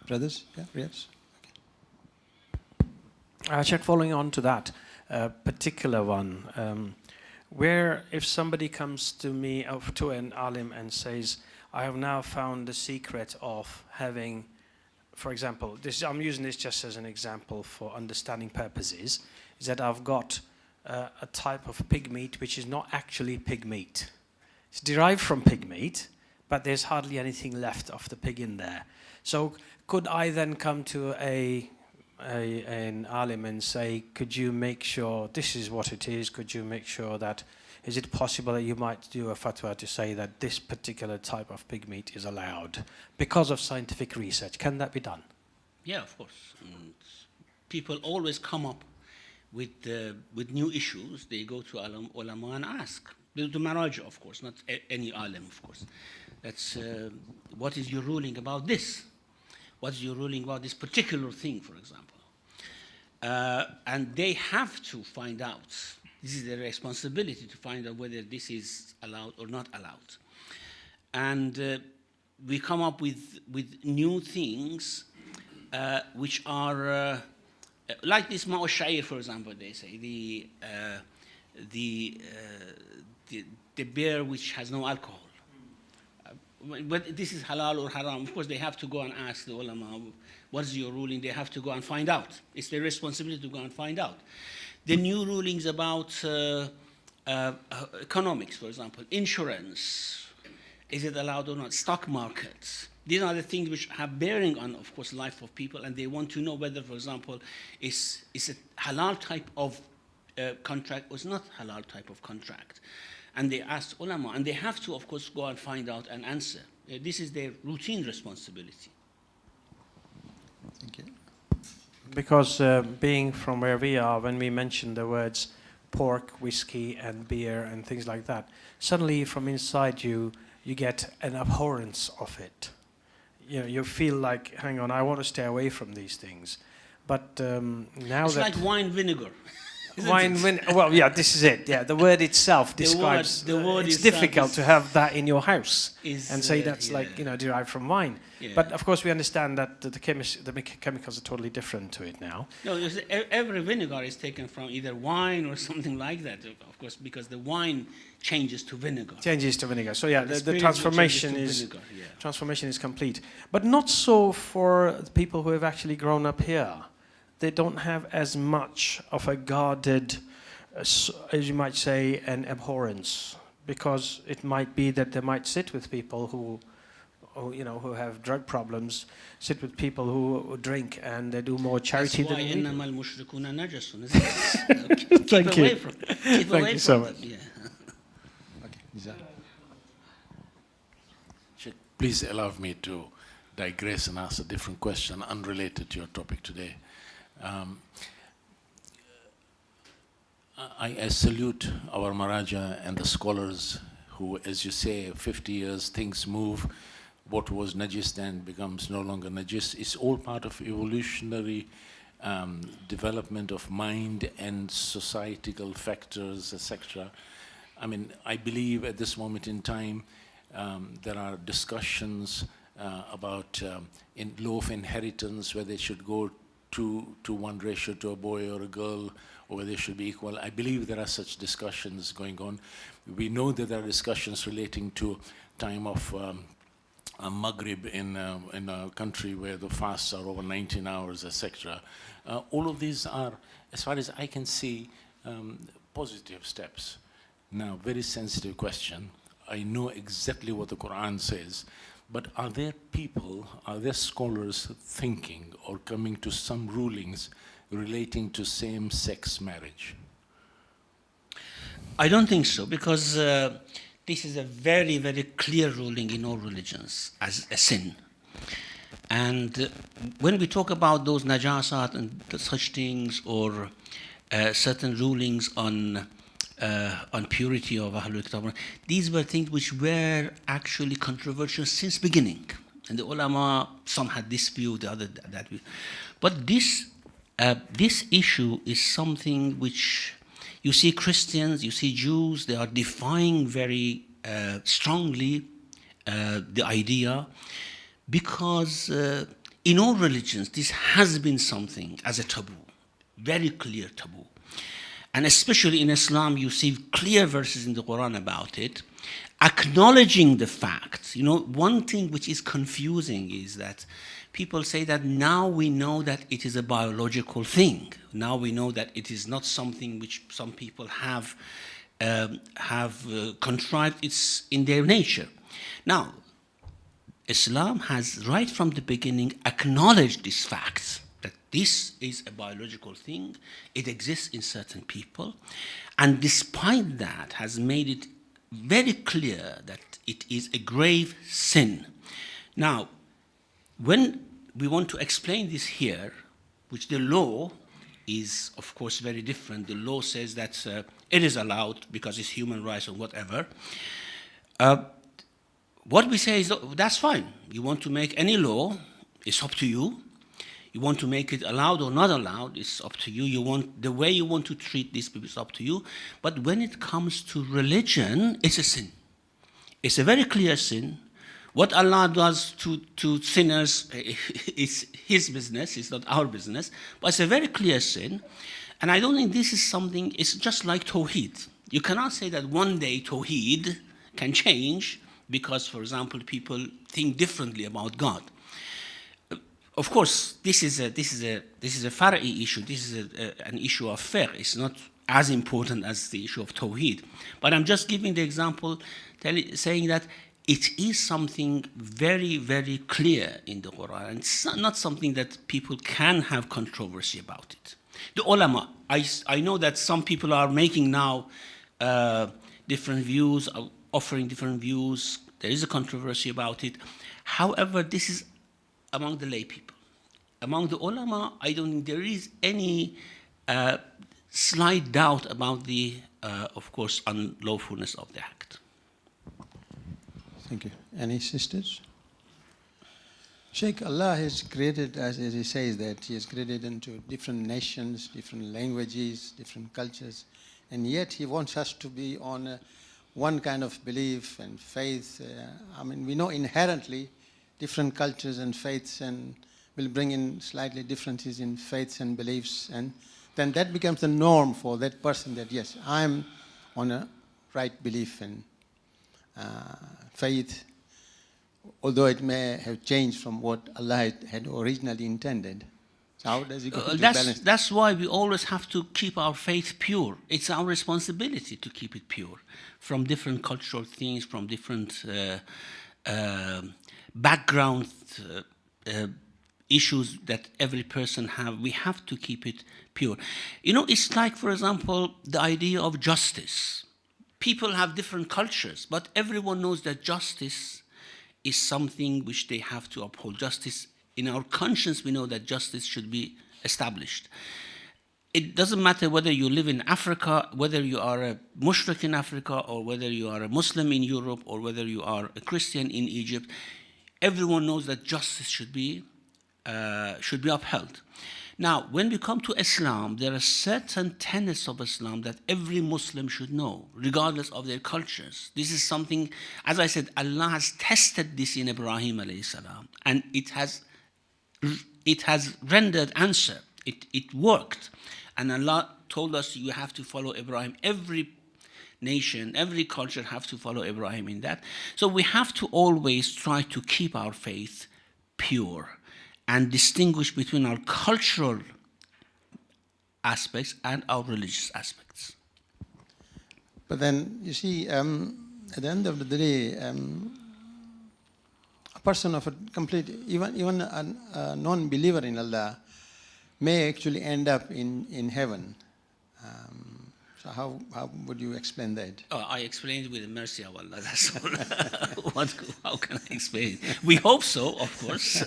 Brothers? Yeah, yes. Check, following on to that particular one, where if somebody comes to me, to an alim, and says, I have now found the secret of having, for example, I'm using this just as an example for understanding purposes, is that I've got a type of pig meat which is not actually pig meat. It's derived from pig meat, but there's hardly anything left of the pig in there. So could I then come to an alim and say, could you make sure this is what it is? Could you make sure that, is it possible that you might do a fatwa to say that this particular type of pig meat is allowed because of scientific research? Can that be done? Yeah, of course. And people always come up with new issues. They go to ulama and ask. They do maraj, of course, not any alim, of course. That's what is your ruling about this? What is your ruling about this particular thing, for example? And they have to find out. This is their responsibility to find out whether this is allowed or not allowed. And we come up with new things which are like this ma'u shair, for example. They say the beer which has no alcohol. But this is halal or haram. Of course, they have to go and ask the ulama, what is your ruling? They have to go and find out. It's their responsibility to go and find out. The new rulings about economics, for example, insurance, is it allowed or not? Stock markets. These are the things which have bearing on, of course, life of people, and they want to know whether, for example, is a halal type of contract or is not halal type of contract. And they ask ulama, and they have to, of course, go and find out and answer. This is their routine responsibility. Thank you. Because being from where we are, when we mention the words pork, whiskey, and beer, and things like that, suddenly from inside you get an abhorrence of it. you feel like, hang on, I want to stay away from these things. But now it's that like wine vinegar. well, yeah, this is it. Yeah, the word itself describes. The word it's itself difficult to have that in your house and say that's yeah. like derived from wine. Yeah. But of course, we understand that the chemicals are totally different to it now. No, every vinegar is taken from either wine or something like that. Of course, because the wine changes to vinegar. Changes to vinegar. So yeah, the spirit transformation changes is to vinegar, yeah. transformation is complete. But not so for people who have actually grown up here. They don't have as much of a guarded, as you might say, an abhorrence, because it might be that they might sit with people who have drug problems, sit with people who drink, and they do more charity than we do. Thank you. Thank you so much. Yeah. Okay. Please allow me to digress and ask a different question unrelated to your topic today. I salute our Maharaja and the scholars who, as you say, 50 years things move. What was najis then becomes no longer najis. It's all part of evolutionary development of mind and societal factors, etc. I mean, I believe at this moment in time there are discussions about in law of inheritance, whether it should go 2:1 ratio to a boy or a girl, or whether they should be equal. I believe there are such discussions going on. We know that there are discussions relating to time of Maghrib in a country where the fasts are over 19 hours, etc. All of these are, as far as I can see, positive steps. Now, very sensitive question. I know exactly what the Qur'an says, but are there people, are there scholars thinking or coming to some rulings relating to same-sex marriage? I don't think so, because this is a very, very clear ruling in all religions as a sin. And when we talk about those najasat and such things, or certain rulings on purity of Ahlul Kitab, these were things which were actually controversial since beginning. And the ulama, some had this view, the other that view. But this issue is something which you see Christians, you see Jews, they are defying very strongly the idea, because in all religions this has been something as a taboo, very clear taboo. And especially in Islam, you see clear verses in the Qur'an about it, acknowledging the fact. One thing which is confusing is that people say that now we know that it is a biological thing. Now we know that it is not something which some people have contrived. It's in their nature. Now, Islam has right from the beginning acknowledged this fact, that this is a biological thing, it exists in certain people, and despite that has made it very clear that it is a grave sin. Now, when we want to explain this here, which the law is of course very different, the law says that it is allowed because it's human rights or whatever, what we say is that's fine. You want to make any law, it's up to you. You want to make it allowed or not allowed, it's up to you. The way you want to treat these people is up to you. But when it comes to religion, it's a sin. It's a very clear sin. What Allah does to sinners is His business, it's not our business. But it's a very clear sin. And I don't think this is something, it's just like Tawheed. You cannot say that one day Tawheed can change because, for example, people think differently about God. Of course, this is a far'i issue. This is an issue of fiqh. It's not as important as the issue of tawheed. But I'm just giving the example, saying that it is something very, very clear in the Quran. And it's not something that people can have controversy about it. The ulama, I know that some people are making now different views, offering different views. There is a controversy about it. However, this is among the lay people. Among the ulama, I don't think there is any slight doubt about the, of course, unlawfulness of the act. Thank you. Any sisters? Sheikh, Allah has created, as he says, that He has created into different nations, different languages, different cultures, and yet He wants us to be on one kind of belief and faith. I mean, we know inherently different cultures and faiths and will bring in slightly differences in faiths and beliefs, and then that becomes the norm for that person that, yes, I'm on a right belief and faith, although it may have changed from what Allah had originally intended. So how does he go to balance? That's why we always have to keep our faith pure. It's our responsibility to keep it pure from different cultural things, from different background issues that every person have. We have to keep it pure. You know, it's like, for example, the idea of justice. People have different cultures, but everyone knows that justice is something which they have to uphold. Justice, in our conscience, we know that justice should be established. It doesn't matter whether you live in Africa, whether you are a mushrik in Africa, or whether you are a Muslim in Europe, or whether you are a Christian in Egypt. Everyone knows that justice should be upheld. Now, when we come to Islam, there are certain tenets of Islam that every Muslim should know, regardless of their cultures. This is something, as I said, Allah has tested this in Ibrahim alayhi salam, and it has rendered answer. It worked. And Allah told us you have to follow Ibrahim. Every nation, every culture have to follow Ibrahim in that. So we have to always try to keep our faith pure and distinguish between our cultural aspects and our religious aspects. But then, you see, at the end of the day, a person of a complete, even a non-believer in Allah may actually end up in heaven. So how would you explain that? Oh, I explained with the mercy of Allah, that's all. How can I explain it? We hope so, of course.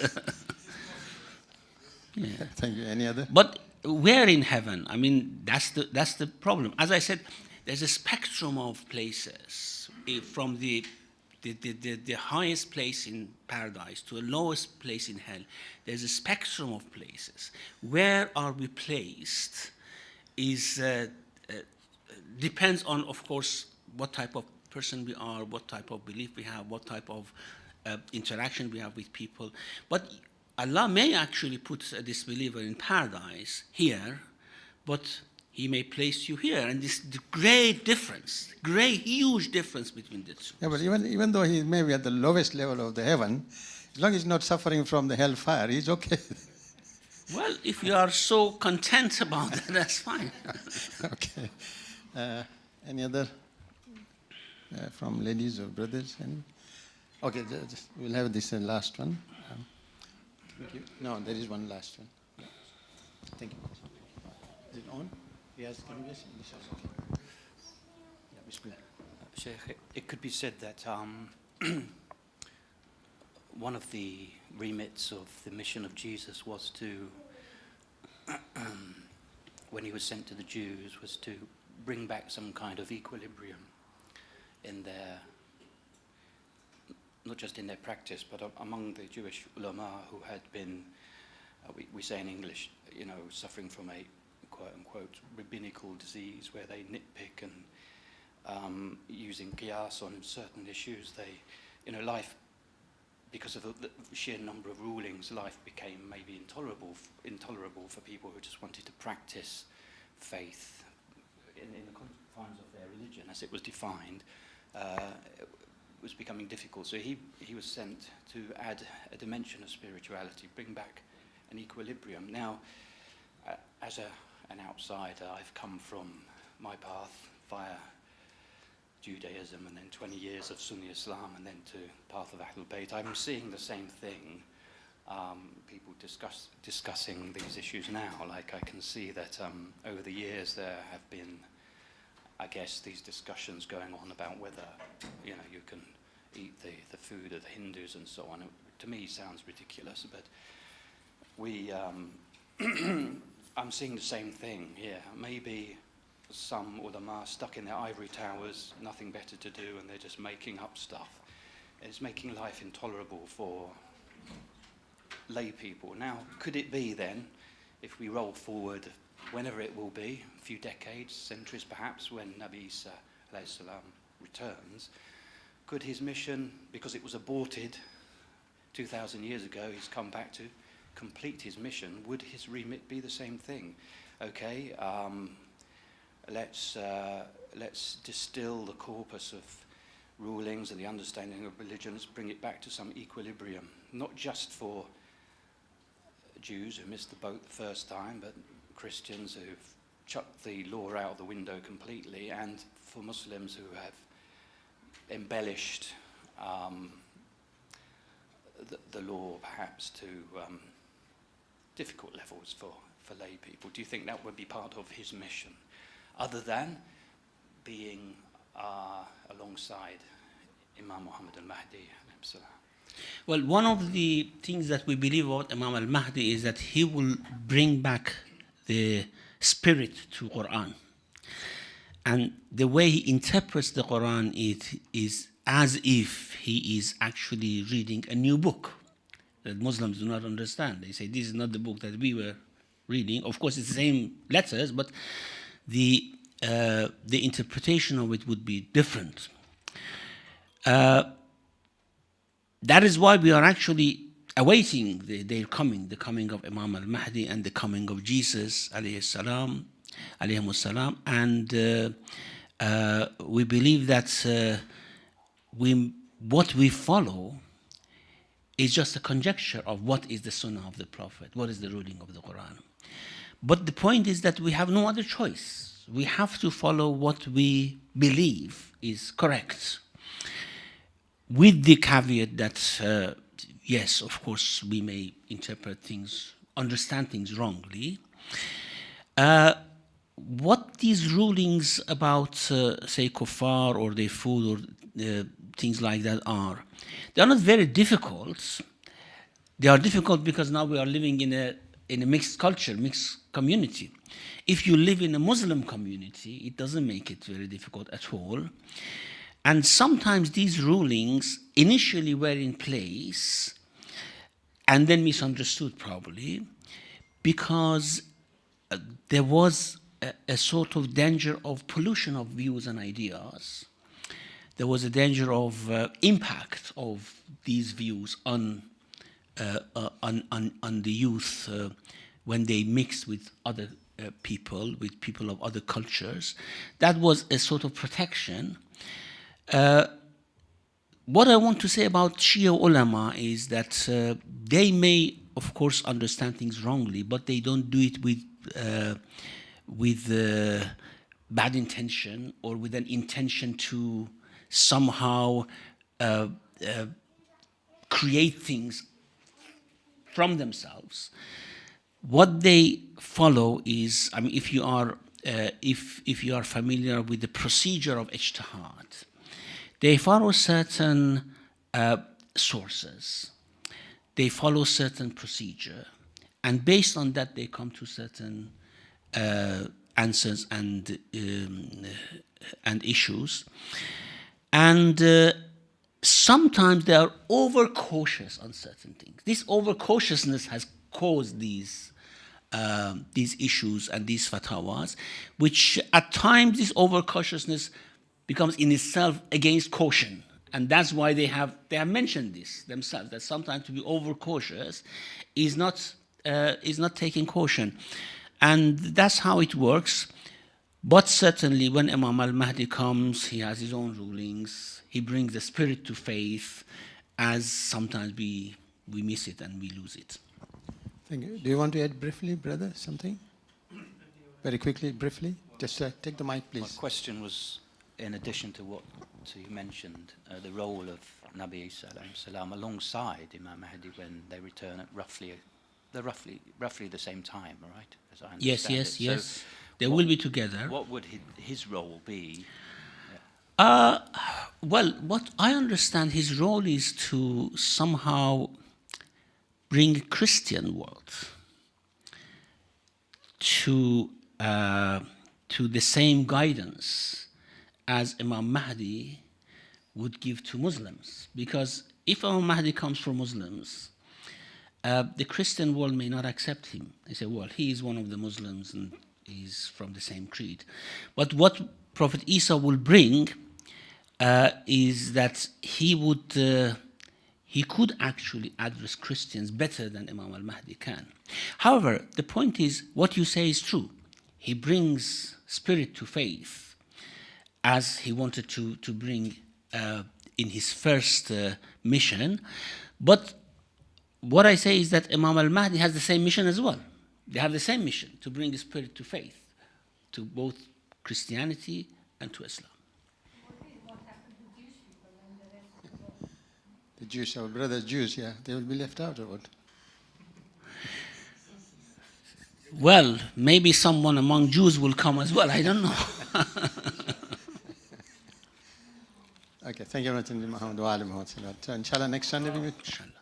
Yeah. Thank you. Any other? But where in heaven? I mean, that's the problem. As I said, there's a spectrum of places, from the highest place in paradise to the lowest place in hell. There's a spectrum of places. Where are we placed depends on, of course, what type of person we are, what type of belief we have, what type of interaction we have with people. But Allah may actually put a disbeliever in paradise here, but He may place you here. And this great difference, huge difference between the two. Yeah, but even though he may be at the lowest level of the heaven, as long as he's not suffering from the hellfire, he's okay. Well, if you are so content about that, that's fine. Okay. Any other from ladies or brothers? Any? Okay, we'll have this last one. Thank you. No, there is one last one. Thank you. Is it on? Yes, can you just? Okay. Yeah, Bismillah. Shaykh, it could be said that one of the remits of the mission of Jesus was to, when He was sent to the Jews, was to bring back some kind of equilibrium in their, not just in their practice, but among the Jewish ulama who had been, we say in English, suffering from a quote-unquote rabbinical disease where they nitpick and using qiyas on certain issues, life, because of the sheer number of rulings, life became maybe intolerable for people who just wanted to practice faith in the confines of their religion as it was defined. It was becoming difficult. So he was sent to add a dimension of spirituality, bring back an equilibrium. Now, as an outsider, I've come from my path via Judaism and then 20 years of Sunni Islam and then to the path of Ahlul Bayt. I'm seeing the same thing, people discussing these issues now. Like I can see that over the years there have been, I guess, these discussions going on about whether, you can eat the food of the Hindus and so on. It, to me, sounds ridiculous, but I'm seeing the same thing here. Maybe some ulama stuck in their ivory towers, nothing better to do, and they're just making up stuff. It's making life intolerable for lay people. Now, could it be then, if we roll forward, whenever it will be, a few decades, centuries perhaps, when Nabi Isa alayhi salam returns, could his mission, because it was aborted 2,000 years ago, he's come back to complete his mission, would his remit be the same thing? Okay, let's distill the corpus of rulings and the understanding of religion, let's bring it back to some equilibrium, not just for Jews who missed the boat the first time, but Christians who've chucked the law out the window completely, and for Muslims who have embellished the law perhaps to difficult levels for lay people. Do you think that would be part of his mission, other than being alongside Imam Muhammad al-Mahdi? Well, one of the things that we believe about Imam al-Mahdi is that he will bring back the spirit to Qur'an. And the way he interprets the Qur'an is as if he is actually reading a new book that Muslims do not understand. They say, this is not the book that we were reading. Of course, it's the same letters, but the interpretation of it would be different. That is why we are actually awaiting their coming, the coming of Imam al-Mahdi and the coming of Jesus, alayhi salam, and we believe that what we follow is just a conjecture of what is the sunnah of the Prophet, what is the ruling of the Qur'an. But the point is that we have no other choice. We have to follow what we believe is correct, with the caveat that, yes, of course, we may interpret things, understand things wrongly. What these rulings about, say, kuffar or their food or things like that are, they are not very difficult. They are difficult because now we are living in a mixed culture, mixed community. If you live in a Muslim community, it doesn't make it very difficult at all. And sometimes these rulings initially were in place and then misunderstood probably because there was a sort of danger of pollution of views and ideas. There was a danger of impact of these views on the youth when they mixed with other people, with people of other cultures. That was a sort of protection. What I want to say about Shia ulama is that they may, of course, understand things wrongly, but they don't do it with bad intention or with an intention to somehow create things from themselves. What they follow is, I mean, if you are familiar with the procedure of ijtihad, they follow certain sources, they follow certain procedure, and based on that they come to certain answers and issues. And sometimes they are overcautious on certain things. This overcautiousness has caused these issues and these fatwas, which at times this overcautiousness becomes in itself against caution. And that's why they have mentioned this themselves, that sometimes to be overcautious is not taking caution. And that's how it works. But certainly when Imam al-Mahdi comes, he has his own rulings. He brings the spirit to faith, as sometimes we miss it and we lose it. Thank you. Do you want to add briefly, brother, something? Very quickly, briefly. Just take the mic, please. My question was, in addition to what you mentioned, the role of Nabi Isa alayhi salam alongside Imam Mahdi when they return at roughly the same time, right? As I understand Yes. So they will be together. What would his role be? Well, what I understand his role is to somehow bring Christian world to the same guidance as Imam Mahdi would give to Muslims. Because if Imam Mahdi comes for Muslims, the Christian world may not accept him. They say, well, he is one of the Muslims and he's from the same creed. But what Prophet Isa will bring is that he could actually address Christians better than Imam al-Mahdi can. However, the point is, what you say is true. He brings spirit to faith, as he wanted to bring in his first mission. But what I say is that Imam al-Mahdi has the same mission as well. They have the same mission, to bring the spirit to faith, to both Christianity and to Islam. The Jews, our brothers Jews, yeah, they will be left out or what? Well, maybe someone among Jews will come as well, I don't know. Okay, thank you very much, Muhammad wa alihi wa sallam. So inshallah next Sunday we will. Inshallah.